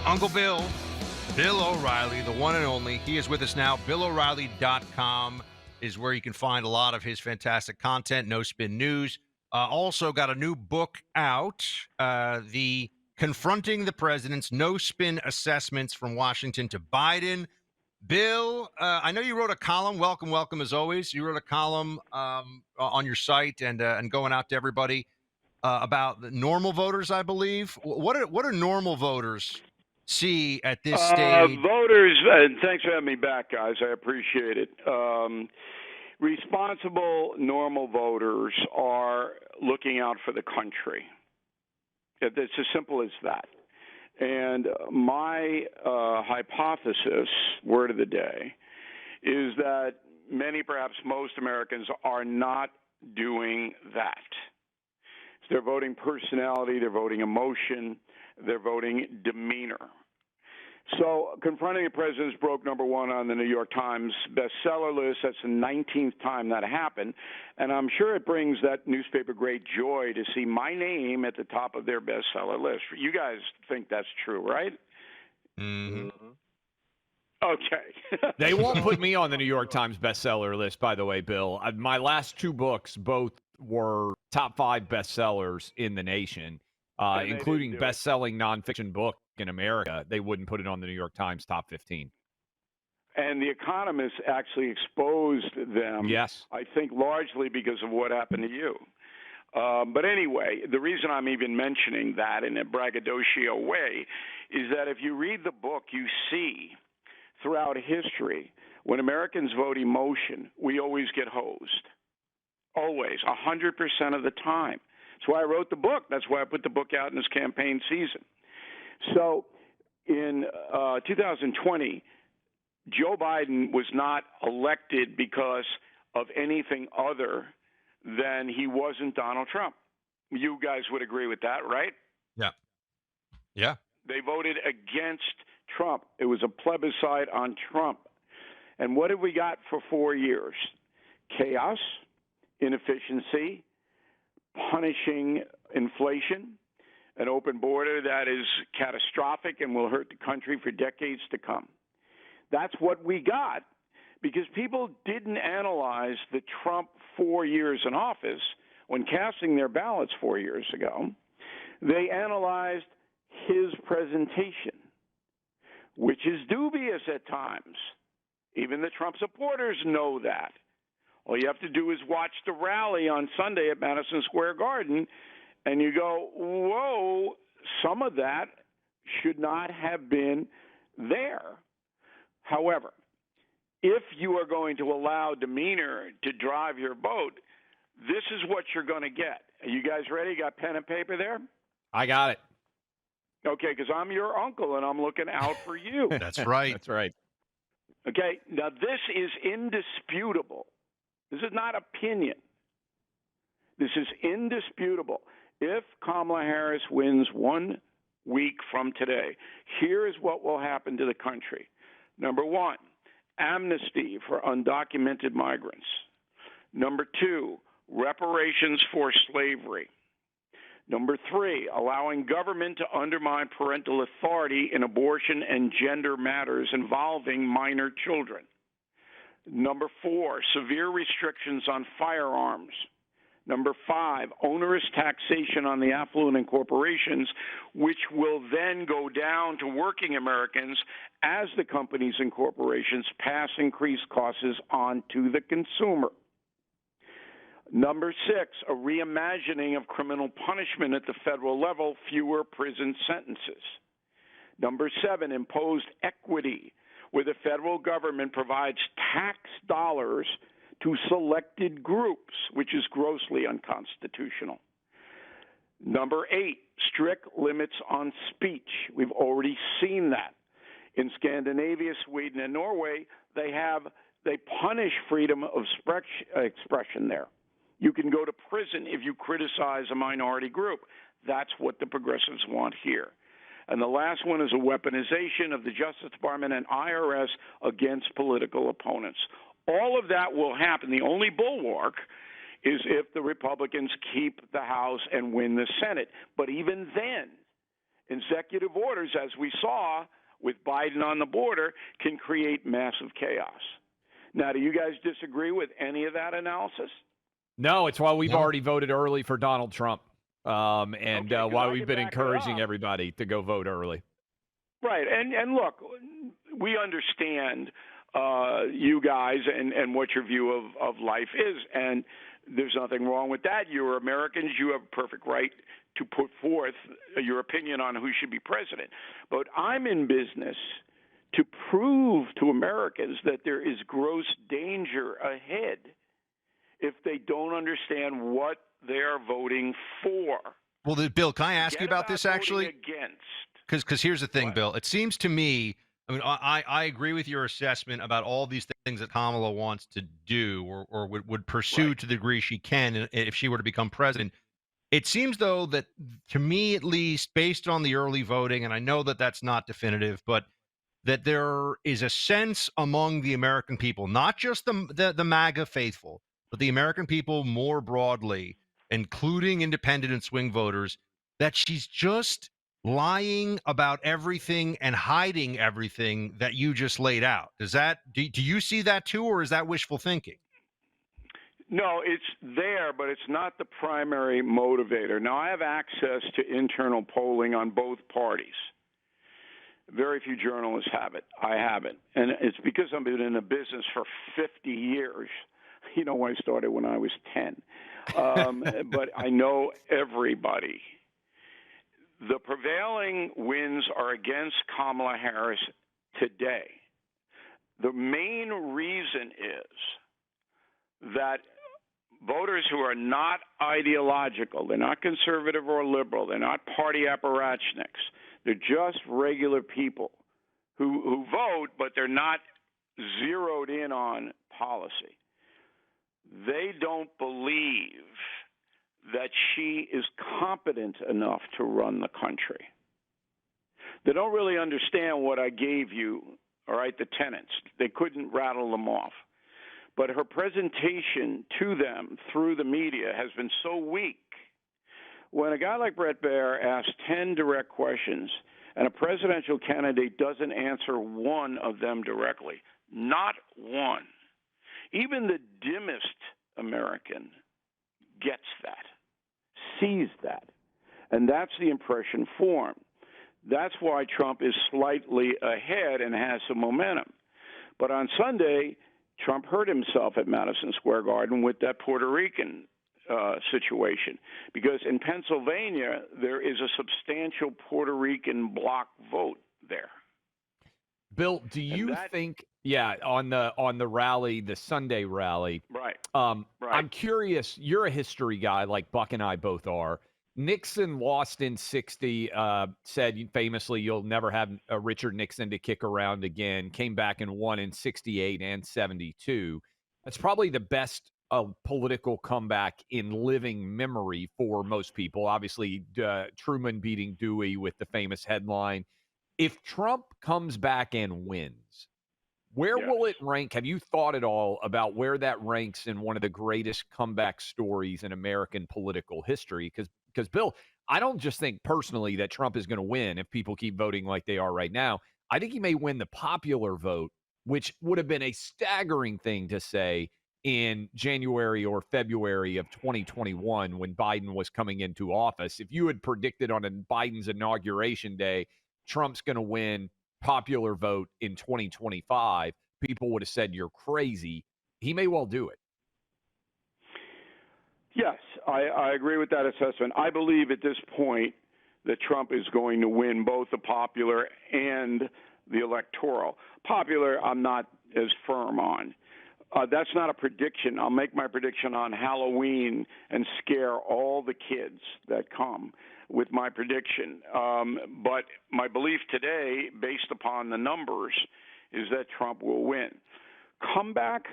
Uncle Bill O'Reilly, the one and only. He is with us now. BillO'Reilly.com is where you can find a lot of his fantastic content. No Spin News. Also got a new book out, the Confronting the President's No Spin Assessments from Washington to Biden. Bill, I know you wrote a column. Welcome as always. You wrote a column on your site and going out to everybody about the normal voters, I believe. What do normal voters see at this stage? Voters, and thanks for having me back, guys. I appreciate it. Responsible, normal voters are looking out for the country. It's as simple as that. And my hypothesis, word of the day, is that many, perhaps most Americans are not doing that. They're voting personality, they're voting emotion, they're voting demeanor. So, Confronting the President broke number one on the New York Times bestseller list. That's the 19th time that happened. And I'm sure it brings that newspaper great joy to see my name at the top of their bestseller list. You guys think that's true, right? Mm-hmm. Okay. They won't put me on the New York Times bestseller list, by the way, Bill. My last two books both were top 5 bestsellers in the nation, including best-selling nonfiction book in America. They wouldn't put it on the New York Times top 15. And The Economist actually exposed them, yes, I think largely because of what happened to you. But anyway, the reason I'm even mentioning that in a braggadocio way is that if you read the book, you see throughout history, when Americans vote emotion, we always get hosed. Always, 100% of the time. That's why I wrote the book. That's why I put the book out in this campaign season. So in 2020, Joe Biden was not elected because of anything other than he wasn't Donald Trump. You guys would agree with that, right? Yeah. They voted against Trump. It was a plebiscite on Trump. And what have we got for 4 years? Chaos, inefficiency, punishing inflation, an open border that is catastrophic and will hurt the country for decades to come. That's what we got because people didn't analyze the Trump 4 years in office when casting their ballots 4 years ago. They analyzed his presentation, which is dubious at times. Even the Trump supporters know that. All you have to do is watch the rally on Sunday at Madison Square Garden, and you go, whoa, some of that should not have been there. However, if you are going to allow demeanor to drive your vote, this is what you're going to get. Are you guys ready? Got pen and paper there? I got it. Okay, because I'm your uncle, and I'm looking out for you. That's right. That's right. Okay, now this is indisputable. This is not opinion. This is indisputable. If Kamala Harris wins 1 week from today, here is what will happen to the country. Number one, amnesty for undocumented migrants. Number two, reparations for slavery. Number three, allowing government to undermine parental authority in abortion and gender matters involving minor children. Number four, severe restrictions on firearms. Number five, onerous taxation on the affluent and corporations, which will then go down to working Americans as the companies and corporations pass increased costs on to the consumer. Number six, a reimagining of criminal punishment at the federal level, fewer prison sentences. Number seven, imposed equity, where the federal government provides tax dollars to selected groups, which is grossly unconstitutional. Number eight, strict limits on speech. We've already seen that. In Scandinavia, Sweden, and Norway, they punish freedom of expression there. You can go to prison if you criticize a minority group. That's what the progressives want here. And the last one is a weaponization of the Justice Department and IRS against political opponents. All of that will happen. The only bulwark is if the Republicans keep the House and win the Senate. But even then, Executive orders, as we saw with Biden on the border, can create massive chaos. Now, do you guys disagree with any of that analysis? No, it's why we've No. already voted early for Donald Trump, and Okay, 'cause why I we've can been back it encouraging up. everybody to go vote early. Right, and look, we understand you guys and what your view of life is, and there's nothing wrong with that. You're Americans. You have a perfect right to put forth your opinion on who should be president. But I'm in business to prove to Americans that there is gross danger ahead if they don't understand what they're voting for. Well, Bill, can I ask Forget you about this actually? against. Because here's the thing, What? Bill. It seems to me, I mean, I agree with your assessment about all these things that Kamala wants to do or would pursue Right. to the degree she can if she were to become president. It seems, though, that to me, at least, based on the early voting, and I know that that's not definitive, but that there is a sense among the American people, not just the MAGA faithful, but the American people more broadly, including independent and swing voters, that she's just lying about everything and hiding everything that you just laid out. Do you see that too, or is that wishful thinking? No, it's there, but it's not the primary motivator. Now, I have access to internal polling on both parties. Very few journalists have it. I have it. And it's because I've been in the business for 50 years. You know, I started when I was 10. But I know everybody. The prevailing winds are against Kamala Harris today. The main reason is that voters who are not ideological, they're not conservative or liberal, they're not party apparatchiks, they're just regular people who vote, but they're not zeroed in on policy. They don't believe that she is competent enough to run the country. They don't really understand what I gave you, all right, the tenets. They couldn't rattle them off. But her presentation to them through the media has been so weak. When a guy like Bret Baier asks 10 direct questions and a presidential candidate doesn't answer one of them directly, not one, even the dimmest American gets that, sees that. And that's the impression formed. That's why Trump is slightly ahead and has some momentum. But on Sunday, Trump hurt himself at Madison Square Garden with that Puerto Rican situation, because in Pennsylvania there is a substantial Puerto Rican bloc vote there. Bill, do you think? Yeah, on the rally, the Sunday rally. Right. Right. Right. I'm curious. You're a history guy, like Buck and I both are. Nixon lost in 60, said famously, you'll never have a Richard Nixon to kick around again, came back and won in 68 and 72. That's probably the best political comeback in living memory for most people. Obviously, Truman beating Dewey with the famous headline. If Trump comes back and wins, where will it rank? Have you thought at all about where that ranks in one of the greatest comeback stories in American political history? Because, Bill, I don't just think personally that Trump is going to win if people keep voting like they are right now. I think he may win the popular vote, which would have been a staggering thing to say in January or February of 2021 when Biden was coming into office. If you had predicted on Biden's inauguration day, Trump's going to win popular vote in 2025, people would have said you're crazy. He may well do it. Yes, I agree with that assessment. I believe at this point that Trump is going to win both the popular and the electoral. Popular, I'm not as firm on. That's not a prediction. I'll make my prediction on Halloween and scare all the kids that come with my prediction. But my belief today, based upon the numbers, is that Trump will win. Comeback,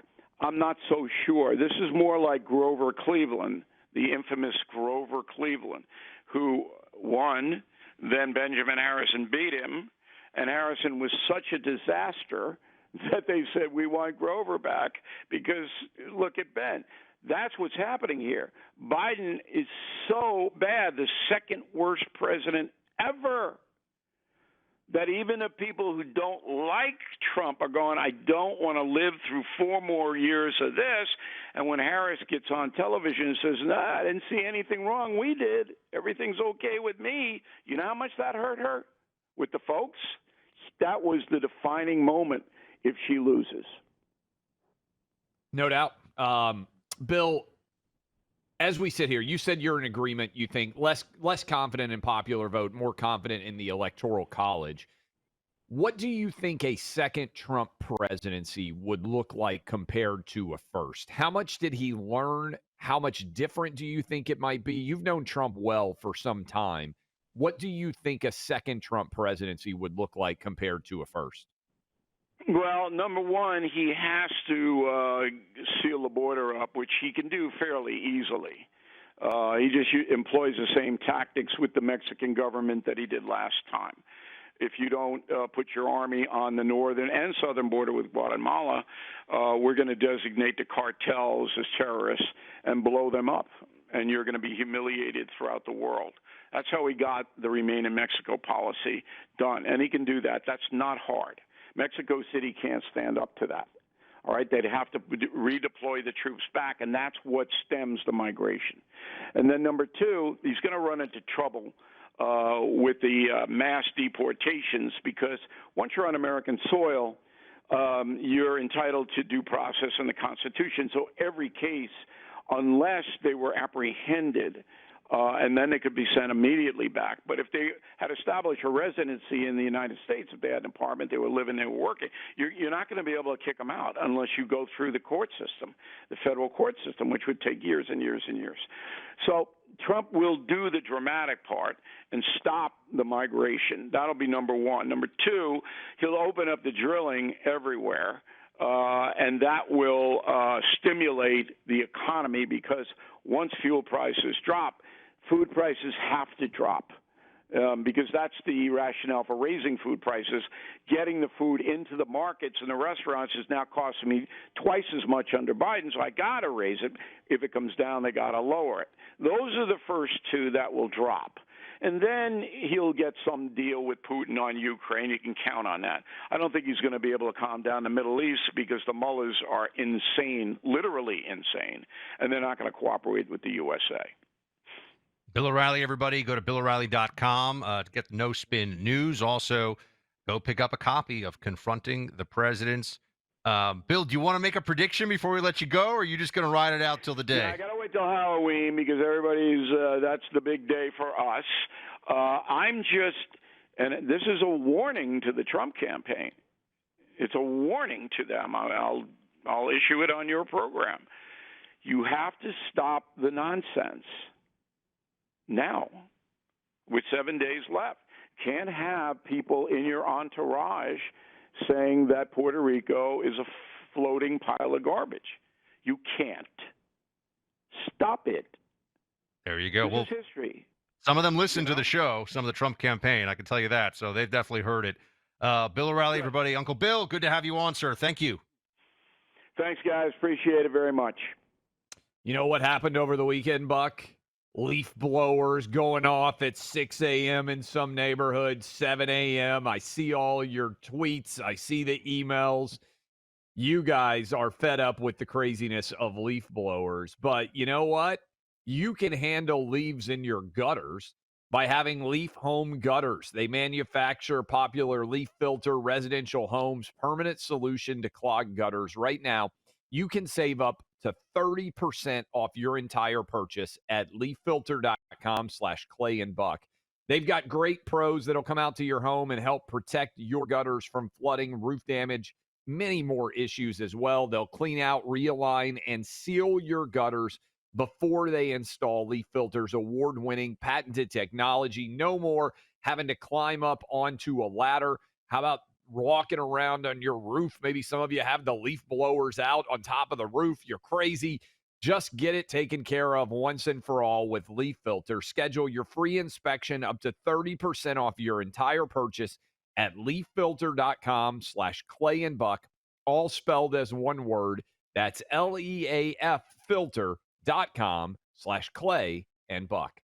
I'm not so sure. This is more like Grover Cleveland, the infamous Grover Cleveland, who won, then Benjamin Harrison beat him, and Harrison was such a disaster that they said, we want Grover back because look at Ben. That's what's happening here. Biden is so bad, the second worst president ever. that even the people who don't like Trump are going, I don't want to live through 4 more years of this. And when Harris gets on television and says, no, I didn't see anything wrong. We did. Everything's okay with me. You know how much that hurt her with the folks? That was the defining moment if she loses. No doubt. Bill, as we sit here, you said you're in agreement. You think less confident in popular vote, more confident in the Electoral College. What do you think a second Trump presidency would look like compared to a first? How much did he learn? How much different do you think it might be? You've known Trump well for some time. What do you think a second Trump presidency would look like compared to a first? Well, number one, he has to seal the border up, which he can do fairly easily. He just employs the same tactics with the Mexican government that he did last time. If you don't put your army on the northern and southern border with Guatemala, we're going to designate the cartels as terrorists and blow them up, and you're going to be humiliated throughout the world. That's how he got the Remain in Mexico policy done, and he can do that. That's not hard. Mexico City can't stand up to that. All right, they'd have to redeploy the troops back, and that's what stems the migration. And then number two, he's going to run into trouble with the mass deportations, because once you're on American soil, you're entitled to due process in the Constitution. So every case, unless they were apprehended, and then they could be sent immediately back. But if they had established a residency in the United States, if they had an apartment, they were living, they were working, you're not going to be able to kick them out unless you go through the court system, the federal court system, which would take years and years and years. So Trump will do the dramatic part and stop the migration. That'll be number one. Number two, he'll open up the drilling everywhere. And that will stimulate the economy, because once fuel prices drop, food prices have to drop, because that's the rationale for raising food prices. Getting the food into the markets and the restaurants is now costing me twice as much under Biden, so I got to raise it. If it comes down, they got to lower it. Those are the first two that will drop. And then he'll get some deal with Putin on Ukraine. You can count on that. I don't think he's going to be able to calm down the Middle East, because the mullahs are insane, literally insane, and they're not going to cooperate with the USA. Bill O'Reilly, everybody. Go to BillO'Reilly.com to get the No Spin News. Also, go pick up a copy of Confronting the Presidents. Bill, do you want to make a prediction before we let you go, or are you just going to ride it out till the day? Yeah, I got to wait till Halloween, because everybody's that's the big day for us. I'm just, and this is a warning to the Trump campaign. It's a warning to them. I'll issue it on your program. You have to stop the nonsense now, with 7 days left. Can't have people in your entourage saying that Puerto Rico is a floating pile of garbage. You can't. Stop it. There you go. This is history. Some of them listen to the show, some of the Trump campaign, I can tell you that. So they've definitely heard it. Bill O'Reilly, everybody. Uncle Bill, good to have you on, sir. Thank you. Thanks, guys. Appreciate it very much. You know what happened over the weekend, Buck? Leaf blowers going off at 6 a.m. in some neighborhoods, 7 a.m. I see all your tweets. I see the emails. You guys are fed up with the craziness of leaf blowers. But you know what? You can handle leaves in your gutters by having Leaf Home Gutters. They manufacture popular leaf filter residential homes, permanent solution to clogged gutters. Right now, you can save up to 30% off your entire purchase at leaffilter.com/Clay and Buck. They've got great pros that'll come out to your home and help protect your gutters from flooding, roof damage, many more issues as well. They'll clean out, realign, and seal your gutters before they install Leaf Filter's award-winning patented technology. No more having to climb up onto a ladder. How about walking around on your roof? Maybe some of you have the leaf blowers out on top of the roof. You're crazy. Just get it taken care of once and for all with Leaf Filter. Schedule your free inspection up to 30% off your entire purchase at leaffilter.com/Clay and Buck, all spelled as one word. That's LEAF filter.com/Clay and Buck.